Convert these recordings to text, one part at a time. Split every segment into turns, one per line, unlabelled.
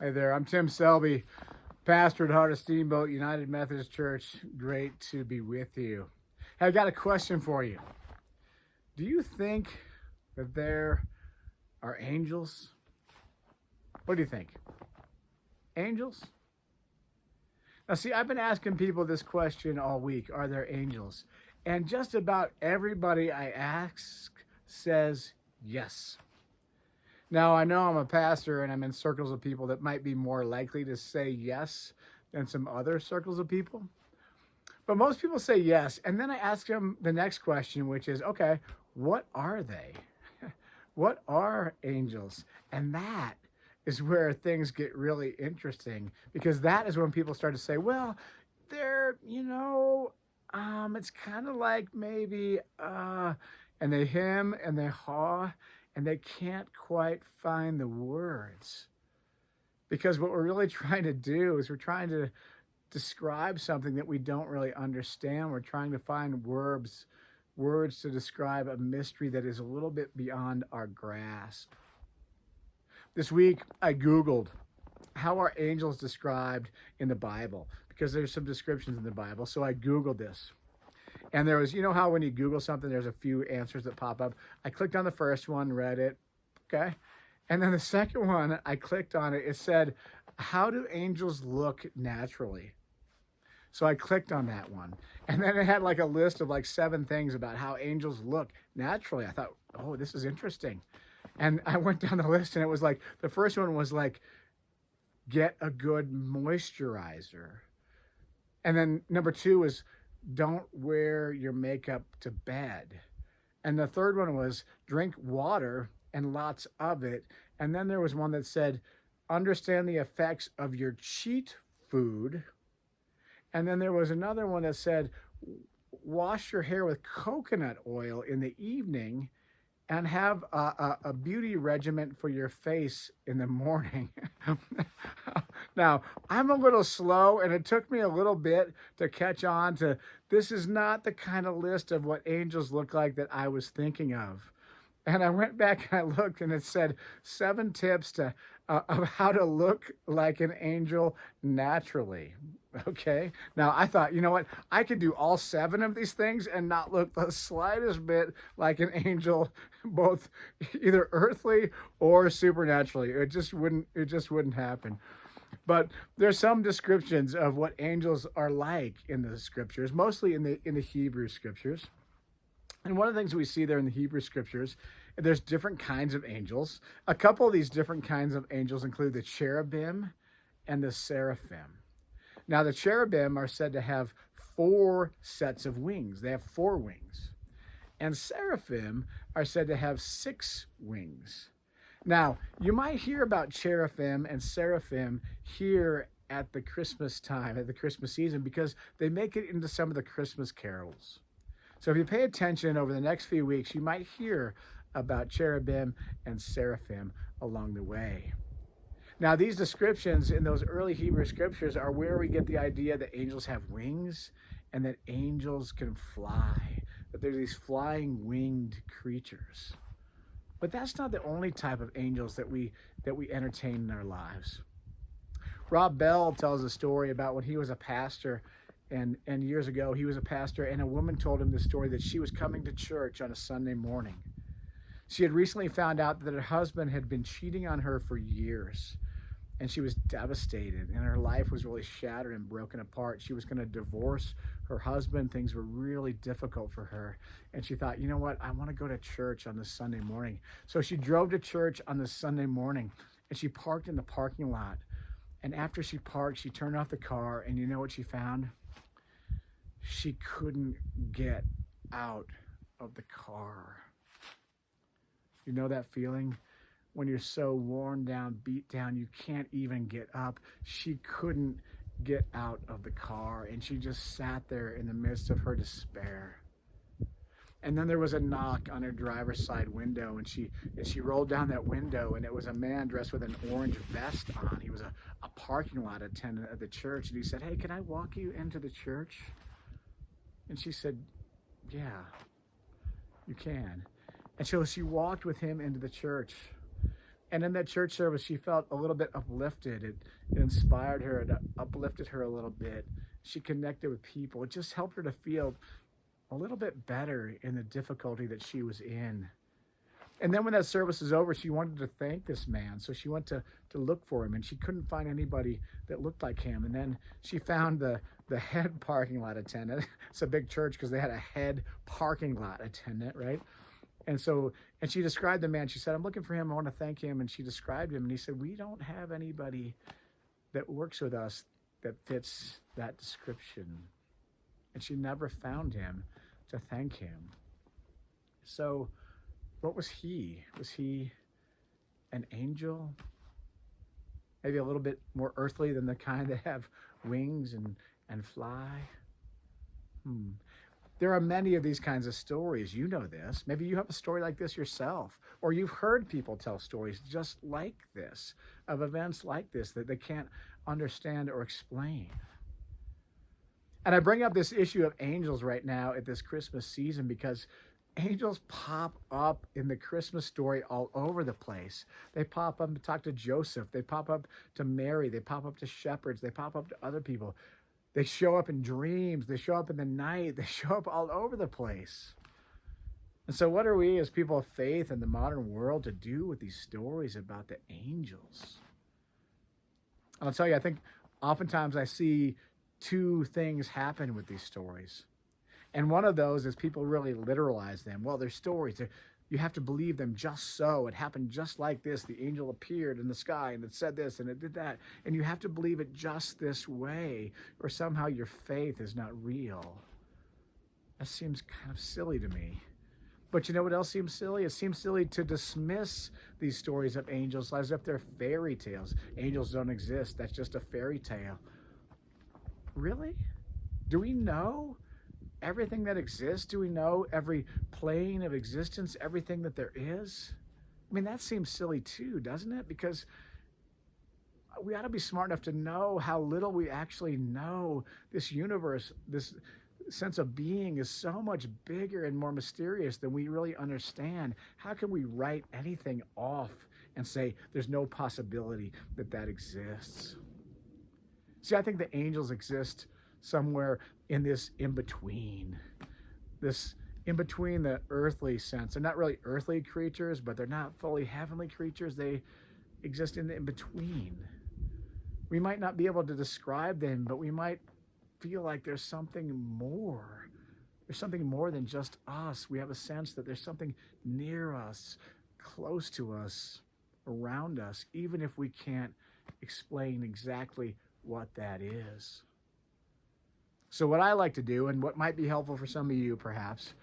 Hey there, I'm Tim Selby, pastor at Heart of Steamboat United Methodist Church. Great to be with you. Hey, I got a question for you. Do you think that there are angels? What do you think? Angels? Now, see, I've been asking people this question all week. Are there angels? And just about everybody I ask says yes. Now, I know I'm a pastor and I'm in circles of people that might be more likely to say yes than some other circles of people. But most people say yes. And then I ask them the next question, which is, okay, what are they? What are angels? And that is where things get really interesting because that is when people start to say, well, they're, it's kind of like maybe, and they hem and they haw and they can't quite find the words. Because what we're really trying to do is we're trying to describe something that we don't really understand. We're trying to find words to describe a mystery that is a little bit beyond our grasp. This week, I Googled how are angels described in the Bible because there's some descriptions in the Bible. So I Googled this. And there was, you know how when you Google something, there's a few answers that pop up. I clicked on the first one, read it. Okay. And then the second one, I clicked on it. It said, how do angels look naturally? So I clicked on that one. And then it had like a list of like 7 things about how angels look naturally. I thought, oh, this is interesting. And I went down the list and it was like, the first one was like, get a good moisturizer. And then number 2 was, don't wear your makeup to bed. And the third one was, drink water and lots of it. And then there was one that said, understand the effects of your cheat food. And then there was another one that said, wash your hair with coconut oil in the evening and have a beauty regimen for your face in the morning. Now, I'm a little slow, and it took me a little bit to catch on to this is not the kind of list of what angels look like that I was thinking of. And I went back and I looked, and it said 7 tips of how to look like an angel naturally. Okay. Now I thought, you know what? I could do all 7 of these things and not look the slightest bit like an angel, both either earthly or supernaturally. It just wouldn't. It just wouldn't happen. But there's some descriptions of what angels are like in the scriptures, mostly in the Hebrew scriptures. And one of the things we see there in the Hebrew scriptures, there's different kinds of angels. A couple of these different kinds of angels include the cherubim and the seraphim. Now, the cherubim are said to have 4 sets of wings. They have 4 wings. And seraphim are said to have 6 wings. Now, you might hear about cherubim and seraphim here at the Christmas time, at the Christmas season, because they make it into some of the Christmas carols. So if you pay attention over the next few weeks, you might hear about cherubim and seraphim along the way. Now, these descriptions in those early Hebrew scriptures are where we get the idea that angels have wings and that angels can fly, that they're these flying winged creatures. But that's not the only type of angels that we entertain in our lives. Rob Bell tells a story about when he was a pastor and years ago, he was a pastor, and a woman told him the story that she was coming to church on a Sunday morning. She had recently found out that her husband had been cheating on her for years, and she was devastated, and her life was really shattered and broken apart. She was going to divorce her husband. Things were really difficult for her, and she thought, you know what, I want to go to church on this Sunday morning. So she drove to church on this Sunday morning, and she parked in the parking lot. And after she parked, she turned off the car, and you know what she found? She couldn't get out of the car. You know that feeling when you're so worn down, beat down, you can't even get up? She couldn't get out of the car, and she just sat there in the midst of her despair. And then there was a knock on her driver's side window, and she rolled down that window, and it was a man dressed with an orange vest on. He was a parking lot attendant at the church, and he said, hey, can I walk you into the church? And she said, yeah, you can. And so she walked with him into the church. And in that church service, she felt a little bit uplifted. It inspired her, it uplifted her a little bit. She connected with people. It just helped her to feel a little bit better in the difficulty that she was in. And then when that service was over, she wanted to thank this man. So she went to look for him, and she couldn't find anybody that looked like him. And then she found the head parking lot attendant. It's a big church because they had a head parking lot attendant, right? And she described the man. She said, I'm looking for him. I want to thank him. And she described him. And he said, we don't have anybody that works with us that fits that description. And she never found him to thank him. So what was he? Was he an angel? Maybe a little bit more earthly than the kind that have wings and fly? There are many of these kinds of stories. You know this. Maybe you have a story like this yourself, or you've heard people tell stories just like this, of events like this that they can't understand or explain. And I bring up this issue of angels right now at this Christmas season because angels pop up in the Christmas story all over the place. They pop up to talk to Joseph. They pop up to Mary. They pop up to shepherds. They pop up to other people. They show up in dreams. They show up in the night. They show up all over the place. And so what are we as people of faith in the modern world to do with these stories about the angels? I'll tell you, I think oftentimes I see two things happen with these stories. And one of those is people really literalize them. Well, they're stories. You have to believe them just so. It happened just like this. The angel appeared in the sky and it said this and it did that. And you have to believe it just this way, or somehow your faith is not real. That seems kind of silly to me. But you know what else seems silly? It seems silly to dismiss these stories of angels as if they're fairy tales. Angels don't exist. That's just a fairy tale. Really? Do we know everything that exists? Do we know every plane of existence, everything that there is? I mean, that seems silly too, doesn't it? Because we ought to be smart enough to know how little we actually know. This universe, this sense of being is so much bigger and more mysterious than we really understand. How can we write anything off and say there's no possibility that that exists? See, I think the angels exist somewhere in this in-between. This in-between the earthly sense. They're not really earthly creatures, but they're not fully heavenly creatures. They exist in the in-between. We might not be able to describe them, but we might feel like there's something more. There's something more than just us. We have a sense that there's something near us, close to us, around us, even if we can't explain exactly what that is. So what I like to do, and what might be helpful for some of you perhaps,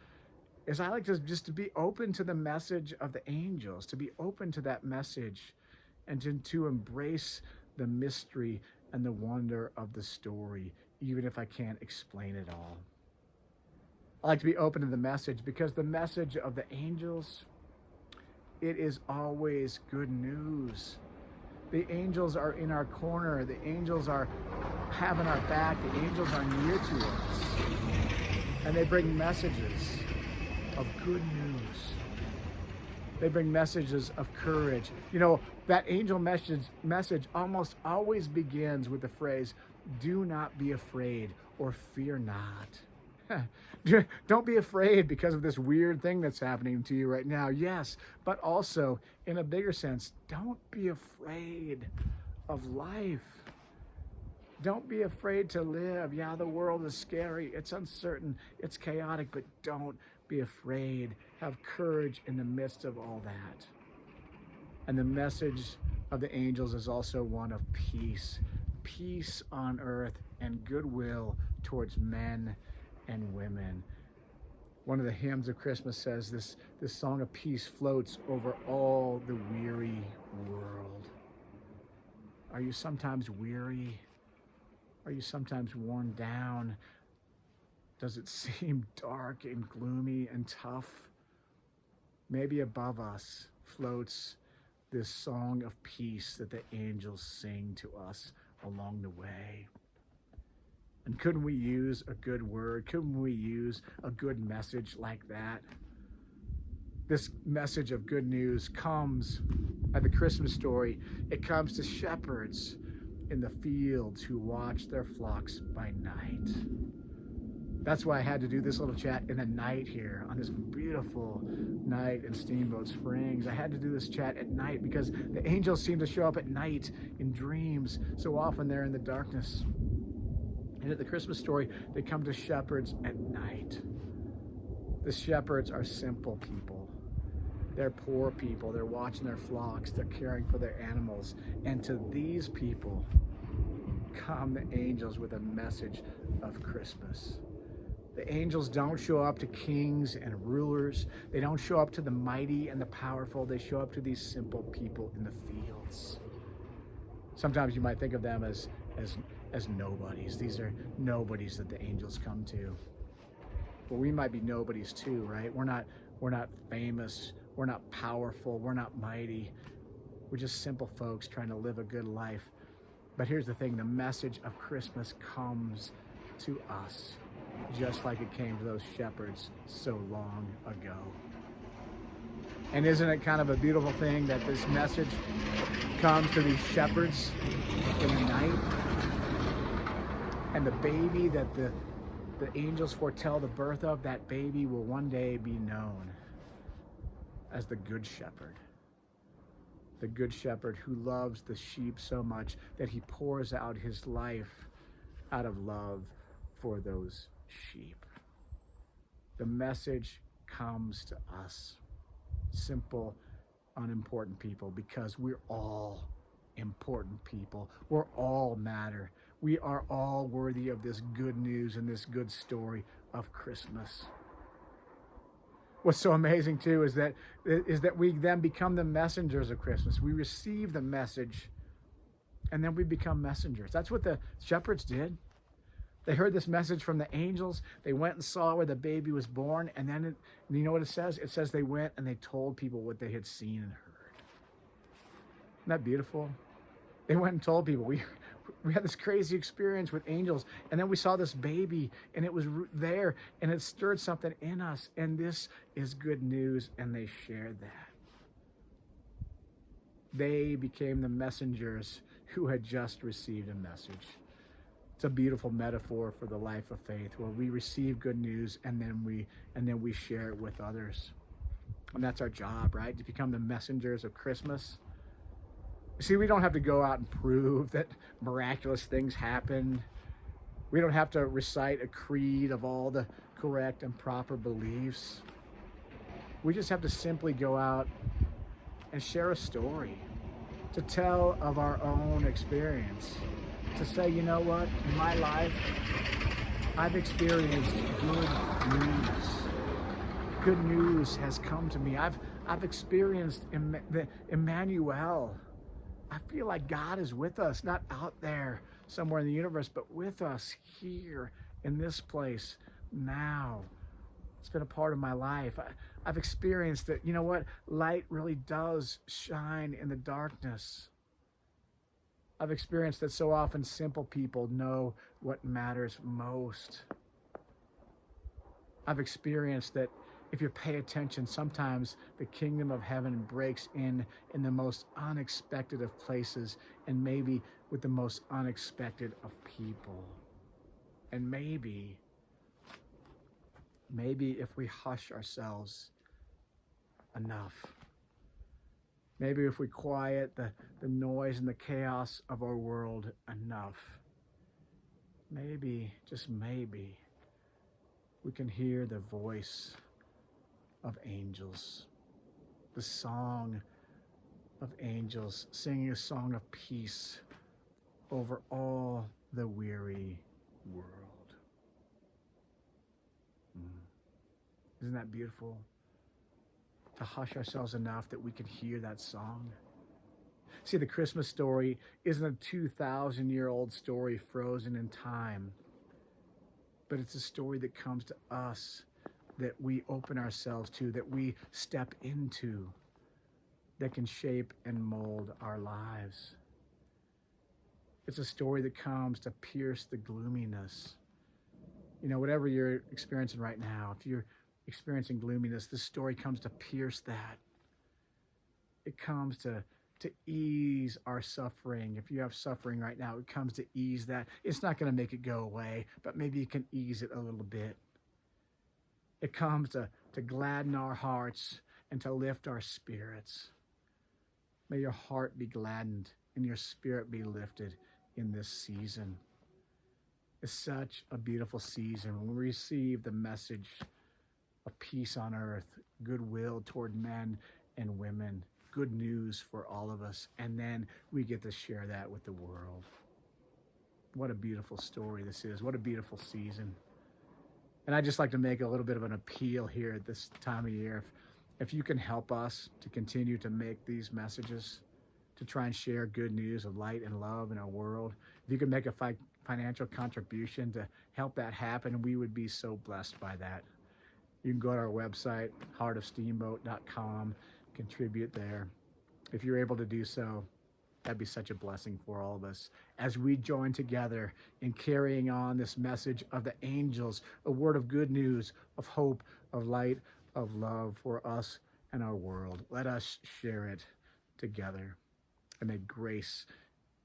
is I like to just to be open to the message of the angels, to be open to that message, and to embrace the mystery and the wonder of the story, even if I can't explain it all. I like to be open to the message because the message of the angels, it is always good news. The angels are in our corner. The angels are having our back. The angels are near to us. And they bring messages of good news. They bring messages of courage. You know, that angel message almost always begins with the phrase, do not be afraid or fear not. Don't be afraid because of this weird thing that's happening to you right now. Yes, but also in a bigger sense, don't be afraid of life. Don't be afraid to live. Yeah, the world is scary. It's uncertain. It's chaotic, but don't be afraid. Have courage in the midst of all that. And the message of the angels is also one of peace. Peace on earth and goodwill towards men and women. One of the hymns of Christmas says this song of peace floats over all the weary world. Are you sometimes weary? Are you sometimes worn down? Does it seem dark and gloomy and tough? Maybe above us floats this song of peace that the angels sing to us along the way. And couldn't we use a good word? Couldn't we use a good message like that? This message of good news comes At the Christmas story, it comes to shepherds in the fields who watch their flocks by night. That's why I had to do this little chat in the night here on this beautiful night in Steamboat Springs. I had to do this chat at night because the angels seem to show up at night in dreams. So often they're in the darkness. And at the Christmas story, they come to shepherds at night. The shepherds are simple people. They're poor people. They're watching their flocks. They're caring for their animals. And to these people come the angels with a message of Christmas. The angels don't show up to kings and rulers. They don't show up to the mighty and the powerful. They show up to these simple people in the fields. Sometimes you might think of them as nobodies. These are nobodies that the angels come to. Well, we might be nobodies too, right? We're not famous. We're not powerful. We're not mighty. We're just simple folks trying to live a good life. But here's the thing, the message of Christmas comes to us, just like it came to those shepherds so long ago. And isn't it kind of a beautiful thing that this message comes to these shepherds in the night? And the baby that the angels foretell the birth of, that baby will one day be known as the Good Shepherd. The Good Shepherd who loves the sheep so much that he pours out his life out of love for those sheep. The message comes to us, simple, unimportant people, because we're all important people. We're all matter. We are all worthy of this good news and this good story of Christmas. What's so amazing too is that we then become the messengers of Christmas. We receive the message and then we become messengers. That's what the shepherds did. They heard this message from the angels. They went and saw where the baby was born. And then, you know what it says? It says they went and they told people what they had seen and heard. Isn't that beautiful? They went and told people, we had this crazy experience with angels. And then we saw this baby and it was there and it stirred something in us. And this is good news. And they shared that. They became the messengers who had just received a message. It's a beautiful metaphor for the life of faith, where we receive good news and then we share it with others. And that's our job, right? To become the messengers of Christmas. See, we don't have to go out and prove that miraculous things happen. We don't have to recite a creed of all the correct and proper beliefs. We just have to simply go out and share a story, to tell of our own experience. To say, you know what, in my life, I've experienced good news. Good news has come to me. I've experienced Emmanuel. I feel like God is with us, not out there somewhere in the universe, but with us here in this place now. It's been a part of my life. I've experienced that, you know what, light really does shine in the darkness. I've experienced that so often simple people know what matters most. I've experienced that if you pay attention, sometimes the kingdom of heaven breaks in the most unexpected of places and maybe with the most unexpected of people. And maybe if we hush ourselves enough, maybe if we quiet the noise and the chaos of our world enough, maybe, just maybe, we can hear the voice of angels, the song of angels singing a song of peace over all the weary world. Isn't that beautiful? To hush ourselves enough that we can hear that song. See, the Christmas story isn't a 2,000-year-old story frozen in time, but it's a story that comes to us, that we open ourselves to, that we step into, that can shape and mold our lives. It's a story that comes to pierce the gloominess. You know, whatever you're experiencing right now, if you're experiencing gloominess, this story comes to pierce that. It comes to to ease our suffering. If you have suffering right now, it comes to ease that. It's not going to make it go away, but maybe you can ease it a little bit. It comes to gladden our hearts and to lift our spirits. May your heart be gladdened and your spirit be lifted in this season. It's such a beautiful season when we receive the message of peace on earth, goodwill toward men and women, good news for all of us, and then we get to share that with the world. What a beautiful story this is. What a beautiful season. And I'd just like to make a little bit of an appeal here at this time of year. If you can help us to continue to make these messages, to try and share good news of light and love in our world, if you can make a financial contribution to help that happen, we would be so blessed by that. You can go to our website, heartofsteamboat.com, contribute there. If you're able to do so, that'd be such a blessing for all of us as we join together in carrying on this message of the angels, a word of good news, of hope, of light, of love for us and our world. Let us share it together, and may grace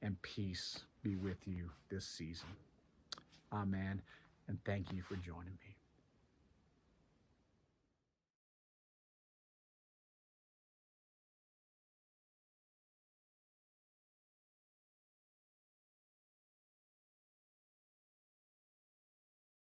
and peace be with you this season. Amen, and thank you for joining me.